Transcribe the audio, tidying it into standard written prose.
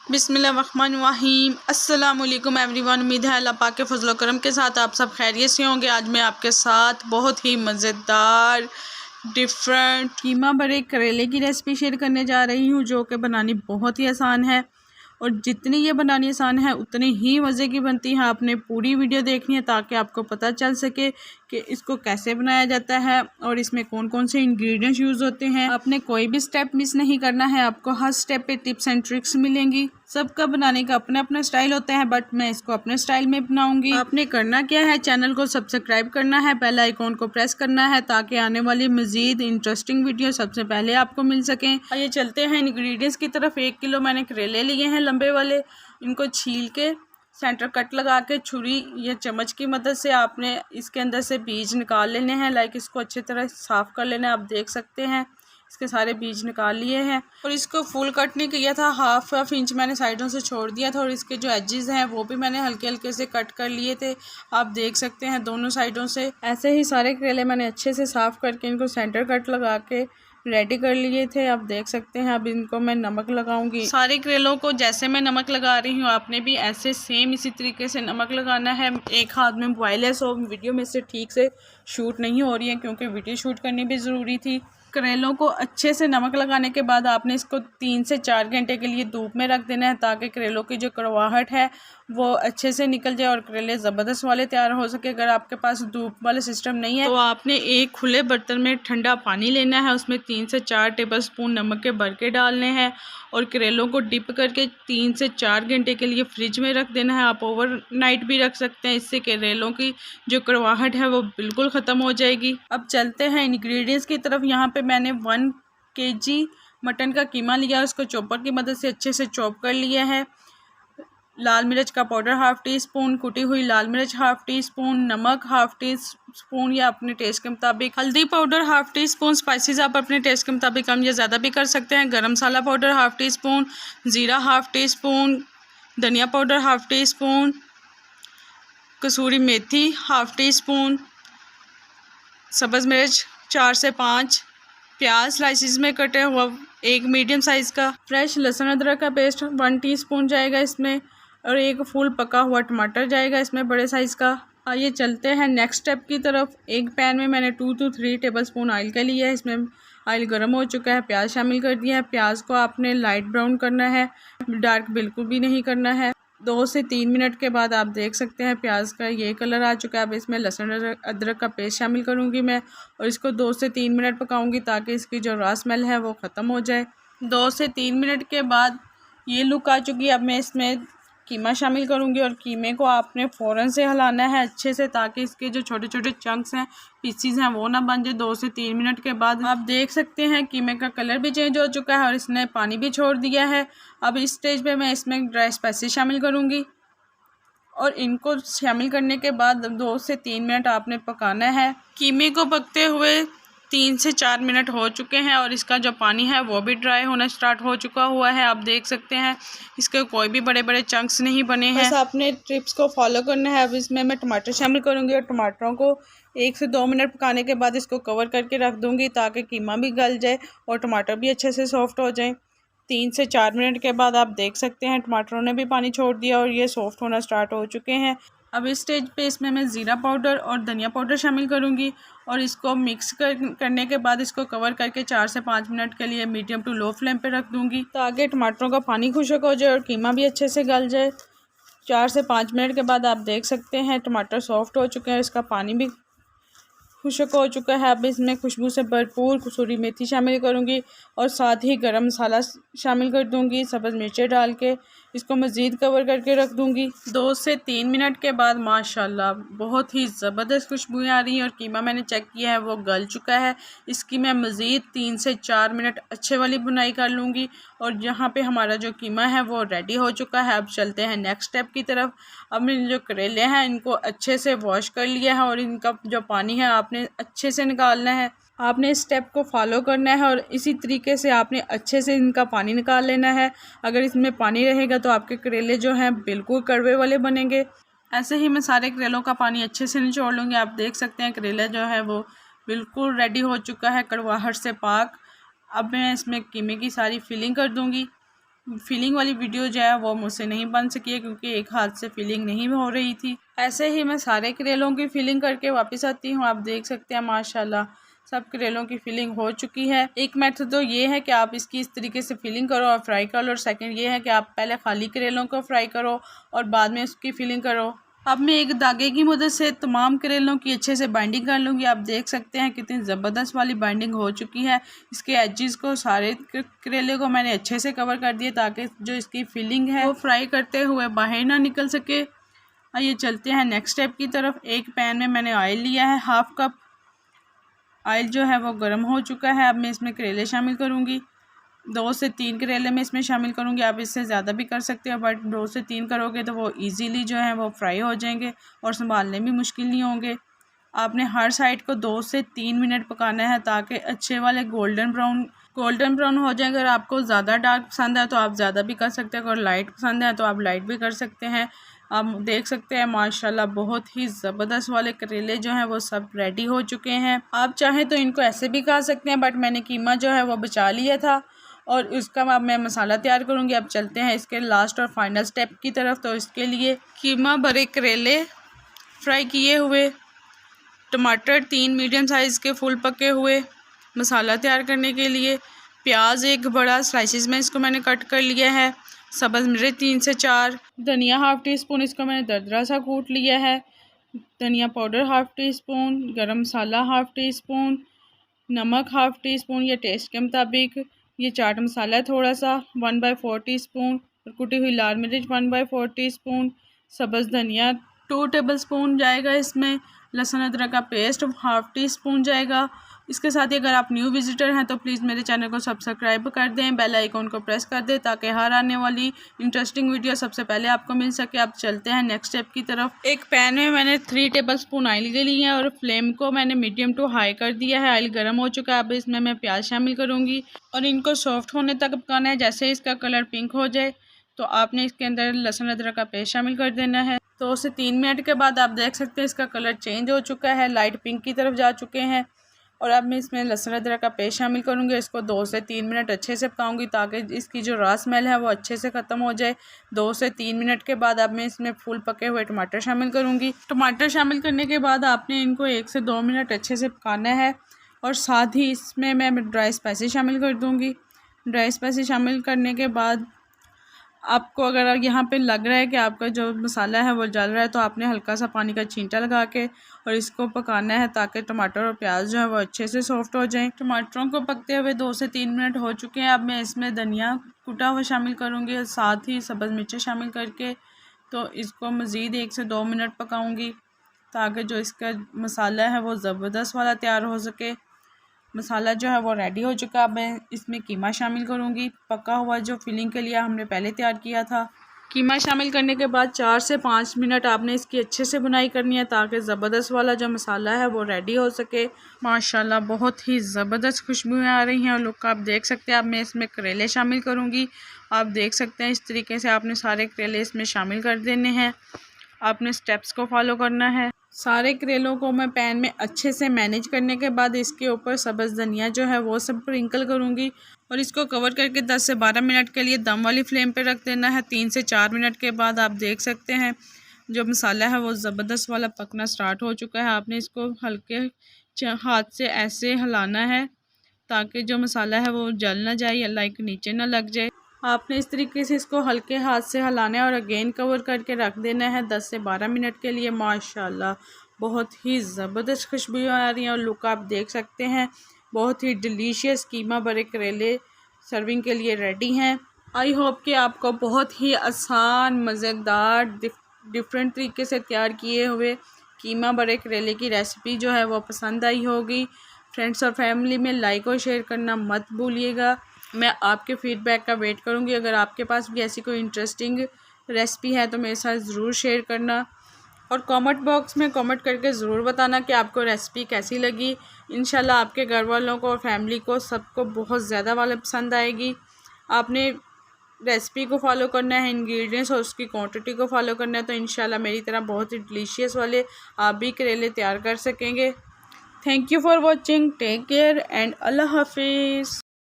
बिस्मिल्लाहिर्रहमानिर्रहीम। अस्सलाम वालेकुम एवरीवन। उम्मीद है अल्लाह पाक के फजल करम के साथ आप सब खैरियत से होंगे। आज मैं आपके साथ बहुत ही मज़ेदार डिफरेंट कीमा भरे करेले की रेसिपी शेयर करने जा रही हूँ, जो कि बनानी बहुत ही आसान है और जितनी ये बनानी आसान है उतनी ही मज़े की बनती है। आपने पूरी वीडियो देखनी है ताकि आपको पता चल सके कि इसको कैसे बनाया जाता है और इसमें कौन कौन से इंग्रेडिएंट्स यूज़ होते हैं। आपने कोई भी स्टेप मिस नहीं करना है, आपको हर स्टेप पे टिप्स एंड ट्रिक्स मिलेंगी। सबका बनाने का अपना अपना स्टाइल होता है, बट मैं इसको अपने स्टाइल में बनाऊंगी। आपने करना क्या है, चैनल को सब्सक्राइब करना है, बेल आइकॉन को प्रेस करना है ताकि आने वाली मज़ीद इंटरेस्टिंग वीडियो सबसे पहले आपको मिल सकें। आइए चलते हैं इंग्रेडिएंट्स की तरफ। 1 किलो मैंने करेले लिए हैं लंबे वाले। इनको छील के सेंटर कट लगा के छुरी या चम्मच की मदद से आपने इसके अंदर से बीज निकाल लेने हैं। इसको अच्छी तरह साफ़ कर लेना है। आप देख सकते हैं इसके सारे बीज निकाल लिए हैं और इसको फुल कट नहीं किया था, हाफ इंच मैंने साइडों से छोड़ दिया था और इसके जो एजेस हैं वो भी मैंने हल्के हल्के से कट कर लिए थे। आप देख सकते हैं दोनों साइडों से। ऐसे ही सारे करेले मैंने अच्छे से साफ़ करके इनको सेंटर कट लगा के रेडी कर लिए थे। आप देख सकते हैं। अब इनको मैं नमक लगाऊंगी। सारे करेलों को जैसे मैं नमक लगा रही हूँ आपने भी ऐसे सेम इसी तरीके से नमक लगाना है। एक हाथ में मोबाइल है, सो वीडियो में से ठीक से शूट नहीं हो रही है क्योंकि वीडियो शूट करनी भी ज़रूरी थी। करेलों को अच्छे से नमक लगाने के बाद आपने इसको 3 से 4 घंटे के लिए धूप में रख देना है ताकि करेलों की जो कड़वाहट है वो अच्छे से निकल जाए और करेले ज़बरदस्त वाले तैयार हो सके। अगर आपके पास धूप वाला सिस्टम नहीं है तो आपने एक खुले बर्तन में ठंडा पानी लेना है, उसमें 3 से 4 टेबलस्पून नमक के भर के डालने हैं और करेलों को डिप करके 3 से 4 घंटे के लिए फ्रिज में रख देना है। आप ओवरनाइट भी रख सकते हैं, इससे करेलों की जो कड़वाहट है वो बिल्कुल ख़त्म हो जाएगी। अब चलते हैं इंग्रेडिएंट्स की तरफ। यहाँ पे मैंने 1 kg मटन का कीमा लिया, उसको चॉपर की मदद से अच्छे से चॉप कर लिया है। लाल मिर्च का पाउडर 1/2 टीस्पून, कुटी हुई लाल मिर्च 1/2 टीस्पून, नमक 1/2 टीस्पून या अपने टेस्ट के मुताबिक, हल्दी पाउडर 1/2 टीस्पून, स्पाइसेस आप अपने टेस्ट के मुताबिक कम या ज़्यादा भी कर सकते हैं। गरम मसाला पाउडर 1/2 टीस्पून, ज़ीरा 1/2 टीस्पून, धनिया पाउडर 1/2 टीस्पून, कसूरी मेथी 1/2 टीस्पून, सब्ज़ मिर्च 4 से 5, प्याज स्लाइसिस में कटे हुआ 1 मीडियम साइज़ का, फ्रेश लहसुन अदरक का पेस्ट 1 टीस्पून जाएगा इसमें और 1 फुल पका हुआ टमाटर जाएगा इसमें बड़े साइज़ का। आइए चलते हैं नेक्स्ट स्टेप की तरफ। एक पैन में मैंने 2 to 3 टेबलस्पून ऑयल का लिया है। इसमें ऑयल गर्म हो चुका है, प्याज शामिल कर दिया है। प्याज को आपने लाइट ब्राउन करना है, डार्क बिल्कुल भी नहीं करना है। 2 से 3 मिनट के बाद आप देख सकते हैं प्याज का ये कलर आ चुका है। अब इसमें लहसुन अदरक का पेस्ट शामिल करूंगी मैं और इसको 2 से 3 मिनट पकाऊंगी ताकि इसकी जो रॉ स्मेल है वो ख़त्म हो जाए। 2 से 3 मिनट के बाद ये लुक आ चुकी है। अब मैं इसमें कीमा शामिल करूंगी और कीमे को आपने फ़ौरन से हिलाना है अच्छे से ताकि इसके जो छोटे छोटे चंक्स हैं, पीसीज हैं, वो ना बन जाए। 2 से 3 मिनट के बाद आप देख सकते हैं कीमे का कलर भी चेंज हो चुका है और इसने पानी भी छोड़ दिया है। अब इस स्टेज पे मैं इसमें ड्राई स्पाइसेस शामिल करूंगी और इनको शामिल करने के बाद 2 से 3 मिनट आपने पकाना है। कीमे को पकते हुए 3 से 4 मिनट हो चुके हैं और इसका जो पानी है वो भी ड्राई होना स्टार्ट हो चुका हुआ है। आप देख सकते हैं इसके कोई भी बड़े बड़े चंक्स नहीं बने हैं। बस आपने टिप्स को फॉलो करना है। अब इसमें मैं टमाटर शामिल करूंगी और टमाटरों को 1 से 2 मिनट पकाने के बाद इसको कवर करके रख दूंगी ताकि कीमा भी गल जाए और टमाटर भी अच्छे से सॉफ्ट हो जाए। 3 से 4 मिनट के बाद आप देख सकते हैं टमाटरों ने भी पानी छोड़ दिया और ये सॉफ्ट होना स्टार्ट हो चुके हैं। अब इस स्टेज पे इसमें मैं ज़ीरा पाउडर और धनिया पाउडर शामिल करूंगी और इसको मिक्स करने के बाद इसको कवर करके 4 से 5 मिनट के लिए मीडियम टू लो फ्लेम पे रख दूंगी ताकि टमाटरों का पानी खुश्क हो जाए और कीमा भी अच्छे से गल जाए। 4 से 5 मिनट के बाद आप देख सकते हैं टमाटर सॉफ्ट हो चुके हैं, इसका पानी भी खुश्क हो चुका है। अब इसमें खुशबू से भरपूर कसूरी मेथी शामिल करूंगी और साथ ही गरम मसाला शामिल कर दूंगी। सब्ज़ मिर्चें डाल के इसको मज़ीद कवर करके रख दूंगी। 2 से 3 मिनट के बाद माशाल्लाह बहुत ही ज़बरदस्त खुशबुएं आ रही हैं और कीमा मैंने चेक किया है वो गल चुका है। इसकी मैं मज़ीद 3 से 4 मिनट अच्छे वाली बुनाई कर लूँगी और यहाँ पे हमारा जो कीमा है वो रेडी हो चुका है। अब चलते हैं नेक्स्ट स्टेप की तरफ। अब मैंने जो करेले हैं इनको अच्छे से वॉश कर लिया है और इनका जो पानी है आपने अच्छे से निकालना है। आपने इस स्टेप को फॉलो करना है और इसी तरीके से आपने अच्छे से इनका पानी निकाल लेना है। अगर इसमें पानी रहेगा तो आपके करेले जो हैं बिल्कुल कड़वे वाले बनेंगे। ऐसे ही मैं सारे करेलों का पानी अच्छे से निचोड़ लूँगी। आप देख सकते हैं करेला जो है वो बिल्कुल रेडी हो चुका है, कड़वाहट से पाक। अब मैं इसमें कीमे की सारी फिलिंग कर दूँगी। फिलिंग वाली वीडियो जो है वो मुझसे नहीं बन सकी है क्योंकि एक हाथ से फिलिंग नहीं हो रही थी। ऐसे ही मैं सारे करेलों की फिलिंग करके वापस आती हूँ। आप देख सकते हैं माशाल्लाह सब करेलों की फिलिंग हो चुकी है। एक मेथड तो ये है कि आप इसकी इस तरीके से फिलिंग करो और फ्राई कर लो, और सेकंड ये है कि आप पहले खाली करेलों को फ्राई करो और बाद में उसकी फिलिंग करो। अब मैं एक धागे की मदद से तमाम करेलों की अच्छे से बाइंडिंग कर लूँगी। आप देख सकते हैं कितनी ज़बरदस्त वाली बाइंडिंग हो चुकी है। इसके एजेस को सारे करेले को मैंने अच्छे से कवर कर दिया ताकि जो इसकी फिलिंग है वो फ्राई करते हुए बाहर ना निकल सके। आइए चलते हैं नेक्स्ट स्टेप की तरफ। एक पैन में मैंने ऑयल लिया है, हाफ कप ऑयल जो है वो गर्म हो चुका है। अब मैं इसमें करेले शामिल करूँगी। 2 से 3 करेले मैं इसमें शामिल करूँगी। आप इससे ज़्यादा भी कर सकते हो, बट 2 से 3 करोगे तो वो इजीली जो है वो फ्राई हो जाएंगे और संभालने भी मुश्किल नहीं होंगे। आपने हर साइड को 2 से 3 मिनट पकाना है ताकि अच्छे वाले गोल्डन ब्राउन हो जाए। अगर आपको ज़्यादा डार्क पसंद है तो आप ज़्यादा भी कर सकते हैं, अगर लाइट पसंद है तो आप लाइट भी कर सकते हैं। आप देख सकते हैं माशाल्लाह बहुत ही ज़बरदस्त वाले करेले जो हैं वो सब रेडी हो चुके हैं। आप चाहें तो इनको ऐसे भी खा सकते हैं, बट मैंने कीमा जो है वो बचा लिया था और उसका अब मैं मसाला तैयार करूँगी। अब चलते हैं इसके लास्ट और फाइनल स्टेप की तरफ। तो इसके लिए कीमा भरे करेले फ्राई किए हुए, टमाटर 3 मीडियम साइज़ के फुल पके हुए, मसाला तैयार करने के लिए प्याज एक बड़ा स्लाइसिस में इसको मैंने कट कर लिया है, सब्ज़ मिर्च 3 से 4, धनिया हाफ़ टी स्पून इसको मैंने दरदरा सा कूट लिया है, धनिया पाउडर हाफ़ टी स्पून, गरम मसाला हाफ़ टी स्पून, नमक हाफ़ टी स्पून या टेस्ट के मुताबिक, ये चाट मसाला थोड़ा सा 1/4 टी स्पून, और कुटी हुई लाल मिर्च 1/4 टी स्पून, सब्ज़ धनिया 2 टेबल स्पून जाएगा इसमें, लहसुन अदरक का पेस्ट हाफ़ टी स्पून जाएगा। इसके साथ ही अगर आप न्यू विजिटर हैं तो प्लीज़ मेरे चैनल को सब्सक्राइब कर दें, बेल आइकन को प्रेस कर दें ताकि हर आने वाली इंटरेस्टिंग वीडियो सबसे पहले आपको मिल सके। अब चलते हैं नेक्स्ट स्टेप की तरफ। एक पैन में मैंने 3 टेबल स्पून ऑयल ले लिया है और फ्लेम को मैंने मीडियम टू हाई कर दिया है। ऑयल गर्म हो चुका है। अब इसमें मैं प्याज शामिल करूँगी और इनको सॉफ्ट होने तक पकाना है। जैसे इसका कलर पिंक हो जाए तो आपने इसके अंदर लहसुन अदरक का पेस्ट शामिल कर देना है। 2 से 3 मिनट के बाद आप देख सकते हैं इसका कलर चेंज हो चुका है, लाइट पिंक की तरफ जा चुके हैं। और अब मैं इसमें लहसुन अदरक का पेस्ट शामिल करूँगी। इसको 2 से 3 मिनट अच्छे से पकाऊंगी ताकि इसकी जो रॉ स्मेल है वो अच्छे से ख़त्म हो जाए। 2 से 3 मिनट के बाद अब मैं इसमें फुल पके हुए टमाटर शामिल करूँगी। टमाटर शामिल करने के बाद आपने इनको 1 से 2 मिनट अच्छे से पकाना है और साथ ही इसमें मैं ड्राई स्पाइसेस शामिल कर दूँगी। ड्राई स्पाइसेस शामिल करने के बाद आपको अगर यहाँ पे लग रहा है कि आपका जो मसाला है वो जल रहा है तो आपने हल्का सा पानी का छींटा लगा के और इसको पकाना है ताकि टमाटर और प्याज जो है वो अच्छे से सॉफ्ट हो जाएं। टमाटरों को पकते हुए 2 से 3 मिनट हो चुके हैं। अब मैं इसमें धनिया कुटा हुआ शामिल करूँगी और साथ ही सब्ज़ मिर्चें शामिल करके तो इसको मज़ीद 1 से 2 मिनट पकाऊँगी ताकि जो इसका मसाला है वो ज़बरदस्त वाला तैयार हो सके। मसाला जो है वो रेडी हो चुका। अब मैं इसमें कीमा शामिल करूँगी, पका हुआ जो फिलिंग के लिए हमने पहले तैयार किया था। कीमा शामिल करने के बाद 4 से 5 मिनट आपने इसकी अच्छे से बुनाई करनी है ताकि ज़बरदस्त वाला जो मसाला है वो रेडी हो सके। माशाल्लाह बहुत ही ज़बरदस्त खुशबुएँ आ रही हैं और लुक आप देख सकते हैं। अब मैं इसमें करेले शामिल करूँगी। आप देख सकते हैं इस तरीके से आपने सारे करेले इसमें शामिल कर देने हैं। आपने स्टेप्स को फॉलो करना है। सारे करेलों को मैं पैन में अच्छे से मैनेज करने के बाद इसके ऊपर सब्ज़ धनिया जो है वो सब स्प्रिंकल करूँगी और इसको कवर करके 10 से 12 मिनट के लिए दम वाली फ्लेम पे रख देना है। 3 से 4 मिनट के बाद आप देख सकते हैं जो मसाला है वो ज़बरदस्त वाला पकना स्टार्ट हो चुका है। आपने इसको हल्के हाथ से ऐसे हिलाना है ताकि जो मसाला है वो जल ना जाए या लाइक नीचे ना लग जाए। आपने इस तरीके से इसको हल्के हाथ से हिलाना है और अगेन कवर करके रख देना है 10 से 12 मिनट के लिए। माशाल्लाह बहुत ही ज़बरदस्त खुशबू आ रही है और लुक आप देख सकते हैं। बहुत ही डिलीशियस कीमा भरे करेले सर्विंग के लिए रेडी हैं। आई होप कि आपको बहुत ही आसान मज़ेदार डिफरेंट तरीके से तैयार किए हुए कीमा भरे करेले की रेसिपी जो है वो पसंद आई होगी। फ्रेंड्स और फैमिली में लाइक और शेयर करना मत भूलिएगा। मैं आपके फ़ीडबैक का वेट करूंगी। अगर आपके पास भी ऐसी कोई इंटरेस्टिंग रेसिपी है तो मेरे साथ ज़रूर शेयर करना और कमेंट बॉक्स में कमेंट करके ज़रूर बताना कि आपको रेसिपी कैसी लगी। इंशाल्लाह आपके घर वालों को और फैमिली को सबको बहुत ज़्यादा वाला पसंद आएगी। आपने रेसिपी को फॉलो करना है, इंग्रेडिएंट्स और उसकी क्वांटिटी को फॉलो करना है तो इंशाल्लाह मेरी तरह बहुत ही डिलीशियस वाले आप भी करेले तैयार कर सकेंगे। Thank you for watching. Take care and अल्लाह हाफिज़।